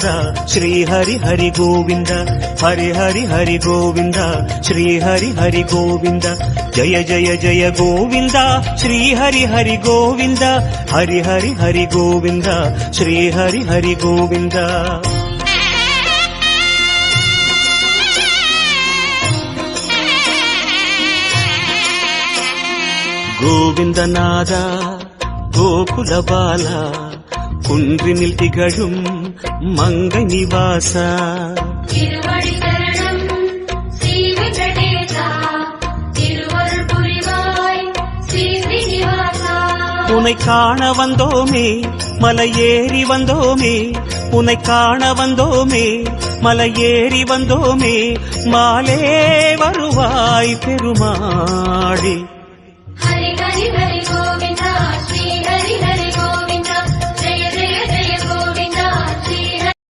గోవింద శ్రీ హరి హరి గోవింద హరి హరి హరి గోవింద శ్రీ హరి హరి గోవింద జయ జయ జయ గోవింద శ్రీ హరి హరి గోవింద హరి హరి హరి గోవింద శ్రీ హరి హరి గోవింద கோவிந்தநாதா கோகுல பாலா குன்றினில் திகழும் மங்கை நிவாசா திருவடி சரணம் ஸ்ரீ வெங்கடேசா திருவருள் புரிவாய் ஸ்ரீ ஸ்ரீனிவாசா உன்னை காண வந்தோமே மலையேறி வந்தோமே உன்னை காண வந்தோமே மலையேறி வந்தோமே மாலே வருவாய் பெருமாளே